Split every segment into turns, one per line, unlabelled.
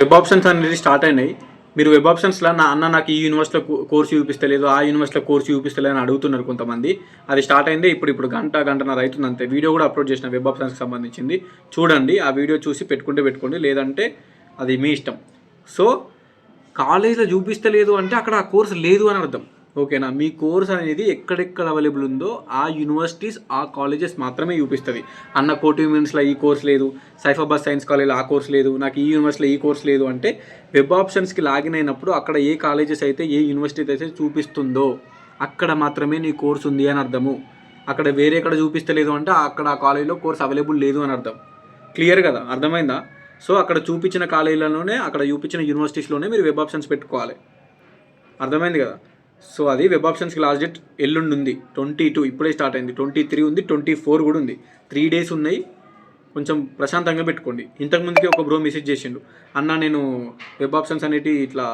Web options అనేది start అయినాయి. మీరు వెబ్ ఆప్షన్స్లో నాకు ఈ యూనివర్సిటీలో కోర్సు చూపిస్తలేదు, ఆ యూనివర్సిటీలో కోర్సు చూపిస్తలేదు అని అడుగుతున్నారు కొంతమంది. అది స్టార్ట్ అయింది ఇప్పుడు గంటన్నర అవుతుంది అంతే. వీడియో కూడా అప్లోడ్ చేసిన వెబ్ ఆప్షన్స్కి సంబంధించింది, చూడండి. ఆ వీడియో చూసి పెట్టుకోండి, లేదంటే అది మీ ఇష్టం. సో కాలేజీలో చూపిస్తలేదు అంటే అక్కడ ఆ కోర్సు లేదు అని అర్థం. ఓకేనా? మీ కోర్స్ అనేది ఎక్కడెక్కడ అవైలబుల్ ఉందో ఆ యూనివర్సిటీస్, ఆ కాలేజెస్ మాత్రమే చూపిస్తుంది. అన్న కోటి ఉమెన్స్లో ఈ కోర్స్ లేదు, సైఫాబాద్ సైన్స్ కాలేజ్లో ఆ కోర్స్ లేదు, నాకు ఈ యూనివర్సిటీలో ఈ కోర్స్ లేదు అంటే వెబ్ ఆప్షన్స్కి లాగిన్ అయినప్పుడు అక్కడ ఏ కాలేజెస్ అయితే, ఏ యూనివర్సిటీ అయితే చూపిస్తుందో అక్కడ మాత్రమే నీ కోర్స్ ఉంది అని అర్థము. అక్కడ వేరే ఎక్కడ చూపిస్తలేదు అంటే అక్కడ ఆ కాలేజీలో కోర్స్ అవైలబుల్ లేదు అని అర్థం. క్లియర్ కదా? అర్థమైందా? సో అక్కడ చూపించిన కాలేజీలలోనే, అక్కడ చూపించిన యూనివర్సిటీస్లోనే మీరు వెబ్ ఆప్షన్స్ పెట్టుకోవాలి. అర్థమైంది కదా? సో అది వెబ్ ఆప్షన్స్కి లాస్ట్ డేట్ ఎల్లుండి ఉంది, 22. ఇప్పుడే స్టార్ట్ అయింది. 23 ఉంది, 24 కూడా ఉంది. 3 days ఉన్నాయి. కొంచెం ప్రశాంతంగా పెట్టుకోండి. ఇంతకుముందుకే ఒక బ్రో మెసేజ్ చేసిండు, అన్న నేను వెబ్ ఆప్షన్స్ అనేవి ఇట్లా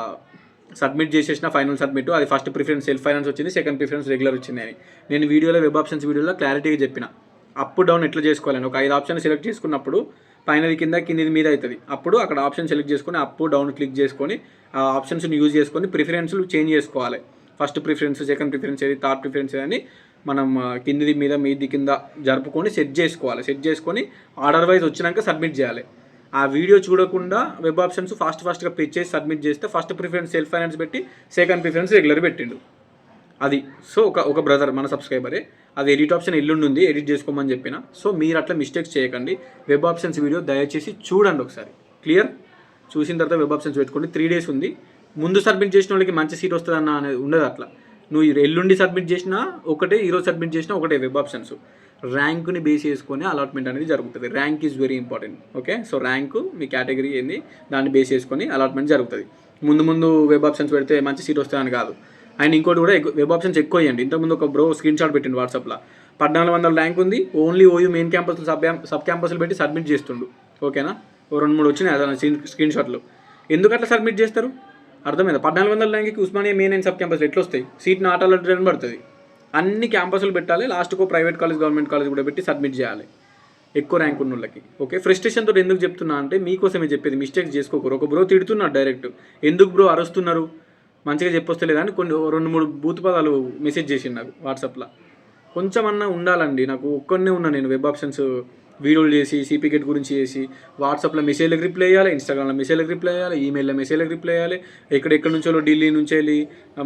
సబ్మిట్ చేసేసిన, ఫైనల్ సబ్మిట్, అది ఫస్ట్ ప్రిఫరెన్స్ సెల్ఫ్ ఫైనాన్స్ వచ్చింది, సెకండ్ ప్రిఫరెన్స్ రెగ్యులర్ వచ్చింది అని. నేను వీడియోలో వెబ్ ఆప్షన్స్ వీడియోలో క్లారిటీగా చెప్పిన, అప్ డౌన్ ఎట్లా చేసుకోవాలని. ఒక 5 ఆప్షన్ సెలెక్ట్ చేసుకున్నప్పుడు పైనది కిందిది మీద అవుతుంది. అప్పుడు అక్కడ ఆప్షన్ సెలెక్ట్ చేసుకొని అప్ డౌన్ క్లిక్ చేసుకొని ఆ ఆప్షన్స్ని యూజ్ చేసుకొని ప్రిఫరెన్స్లు చేంజ్ చేసుకోవాలి. ఫస్ట్ ప్రిఫరెన్స్, సెకండ్ ప్రిఫరెన్స్ ఏది, థర్డ్ ప్రిఫరెన్స్ అని మనం కిందిది మీద మీది కింద జరుపుకొని సెట్ చేసుకోవాలి. సెట్ చేసుకొని ఆర్డర్ వైజ్ వచ్చినాక సబ్మిట్ చేయాలి. ఆ వీడియో చూడకుండా వెబ్ ఆప్షన్స్ ఫాస్ట్గా పిచ్ చేసి సబ్మిట్ చేస్తే ఫస్ట్ ప్రిఫరెన్స్ సెల్ఫ్ ఫైనాన్స్ పెట్టి సెకండ్ ప్రిఫరెన్స్ రెగ్యులర్ పెట్టిండు. అది సో ఒక బ్రదర్ మన సబ్స్క్రైబరే, అది ఎడిట్ ఆప్షన్ ఎల్లుండి ఉంది, ఎడిట్ చేసుకోమని చెప్పిన. సో మీరు అట్లా మిస్టేక్స్ చేయకండి. వెబ్ ఆప్షన్స్ వీడియో దయచేసి చూడండి ఒకసారి. క్లియర్? చూసిన తర్వాత వెబ్ ఆప్షన్స్ పెట్టుకోండి. 3 days ఉంది. ముందు సబ్మిట్ చేసిన వాళ్ళకి మంచి సీట్ వస్తుందన్న అనేది ఉండదు. అట్లా నువ్వు ఎల్లుండి సబ్మిట్ చేసినా ఒకటే, ఈరోజు సబ్మిట్ చేసినా ఒకటే. వెబ్ ఆప్షన్స్ ర్యాంకుని బేస్ చేసుకొని అలాట్మెంట్ అనేది జరుగుతుంది. Rank is very important. Okay? So rank me category ఏంది దాన్ని బేస్ చేసుకొని అలాట్మెంట్ జరుగుతుంది. ముందు వెబ్ ఆప్షన్స్ పెడితే మంచి సీట్ వస్తుందని కాదు. అండ్ ఇంకోటి కూడా వెబ్ ఆప్షన్స్ ఎక్కువ ఇవ్వండి. ఇంతకుముందు ఒక బ్రో స్క్రీన్ షాట్ పెట్టిండు వాట్సాప్లో, 1400 ర్యాంక్ ఉంది, ఓన్లీ ఓయూ మెయిన్ క్యాంపస్లు సబ్ క్యాంపస్లు పెట్టి సబ్మిట్ చేస్తుండు. ఓకేనా? 2-3 వచ్చినాయి అసలు స్క్రీన్ షాట్లు. ఎందుకు అట్లా సబ్మిట్ చేస్తారు? అర్థమైందా? 1400 ర్యాంక్కి ఉస్మానియా మెయిన్ అండ్ సబ్ క్యాంపస్లు ఎట్లా వస్తాయి? సీట్ నాట్ అలాటెడ్ అని పడుతుంది. అన్ని క్యాంపస్లు పెట్టాలి, లాస్ట్కు ప్రైవేట్ కాలేజ్, గవర్నమెంట్ కాలేజ్ కూడా పెట్టి సబ్మిట్ చేయాలి ఎక్కువ ర్యాంక్ ఉన్న వాళ్ళకి. ఓకే? ఫ్రస్ట్రేషన్తో ఎందుకు చెప్తున్నా అంటే మీకోసమే చెప్పేది, మిస్టేక్స్ చేసుకోకూరు. ఒక బ్రో తిడుతున్నాడు డైరెక్ట్, ఎందుకు బ్రో అరుస్తున్నారు, మంచిగా చెప్పొస్తలేదు అని కొన్ని 2-3 బూత్ పదాలు మెసేజ్ చేసిండు నాకు వాట్సాప్లో. కొంచెం అన్నా ఉండాలండి. నాకు ఒక్కనే ఉన్నా నేను వెబ్ ఆప్షన్స్ వీడియోలు చేసి, సిపికెట్ గురించి చేసి, వాట్సాప్లో మెసేజ్లకు రిప్లై చేయాలి, ఇన్స్టాగ్రామ్లో మెసేజ్లకు రిప్లై చేయాలి, ఈమెయిల్లో మెసేజ్లకు రిప్లై చేయాలి. ఎక్కడెక్కడి నుంచో ఢిల్లీ నుంచి వెళ్ళి,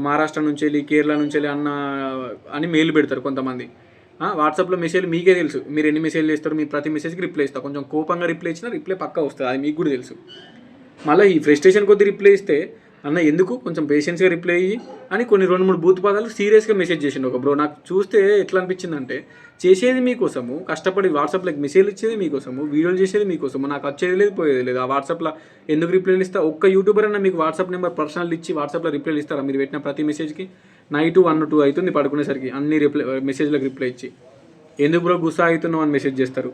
మహారాష్ట్ర నుంచి వెళ్ళి, కేరళ నుంచి వెళ్ళి అని మెయిల్ పెడతారు కొంతమంది. వాట్సాప్లో మెసేజ్ మీకే తెలుసు, మీరు ఎన్ని మెసేజ్లు చేస్తారు, మీ ప్రతి మెసేజ్కి రిప్లై ఇస్తారు. కొంచెం కోపంగా రిప్లై ఇచ్చినా రిప్లై పక్కా వస్తుంది, అది మీకు కూడా తెలుసు. మళ్ళీ ఈ ఫ్రస్ట్రేషన్ కొద్ది రిప్లై ఇస్తే అన్న ఎందుకు కొంచెం పేషెన్స్గా రిప్లై అయ్యి అని కొన్ని 2-3 బూత్ పదాలు సీరియస్గా మెసేజ్ చేసిండు ఒక బ్రో. నాకు చూస్తే ఎట్లా అనిపించిందంటే, చేసేది మీకోసము, కష్టపడి వాట్సాప్లోకి మెసేజ్ ఇచ్చేది మీకోసము, వీడియోలు చేసేది మీకోసము, నాకు వచ్చేది లేదు, పోయేది లేదు. ఆ వాట్సాప్లో ఎందుకు రిప్లైలు ఇస్తా? ఒక్క యూట్యూబర్ అన్న మీకు వాట్సాప్ నెంబర్ పర్సనల్ ఇచ్చి వాట్సాప్లో రిప్లైలు ఇస్తారా? మీరు పెట్టిన ప్రతి మెసేజ్కి నైట్ 1-2 అవుతుంది పడుకునేసరికి అన్ని మెసేజ్లకు రిప్లై ఇచ్చి, ఎందుకు బ్రో గుస్సా అవుతున్నావు అని మెసేజ్ చేస్తారు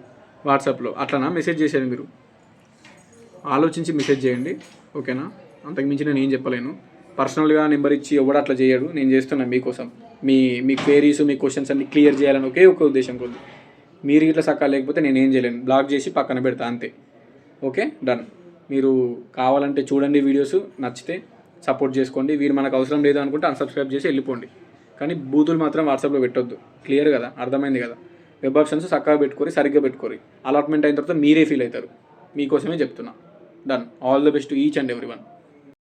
వాట్సాప్లో. అట్లనా మెసేజ్ చేసేది? మీరు ఆలోచించి మెసేజ్ చేయండి. ఓకేనా? అంతకుమించి నేను ఏం చెప్పలేను. పర్సనల్గా నెంబర్ ఇచ్చి ఎవడు అట్లా చేయడు. నేను చేస్తున్నాను మీకోసం. మీ క్వేరీస్, మీ క్వశ్చన్స్ అన్ని క్లియర్ చేయాలని ఒకే ఒక ఉద్దేశం కొద్ది. మీరు ఇట్లా సక్కా లేకపోతే నేను ఏం చేయలేను, బ్లాక్ చేసి పక్కన పెడతా అంతే. ఓకే? డన్. మీరు కావాలంటే చూడండి వీడియోస్, నచ్చితే సపోర్ట్ చేసుకోండి. వీరు మనకు అవసరం లేదు అనుకుంటే అన్సబ్స్క్రైబ్ చేసి వెళ్ళిపోండి. కానీ బూతులు మాత్రం వాట్సాప్లో పెట్టొద్దు. క్లియర్ కదా? అర్థమైంది కదా? వెబ్ ఆప్షన్స్ చక్కగా పెట్టుకోరి, సరిగ్గా పెట్టుకోరి. అలాట్మెంట్ అయిన తర్వాత మీరే ఫీల్ అవుతారు. మీకోసమే చెప్తున్నా. Done. All the best to each and every one.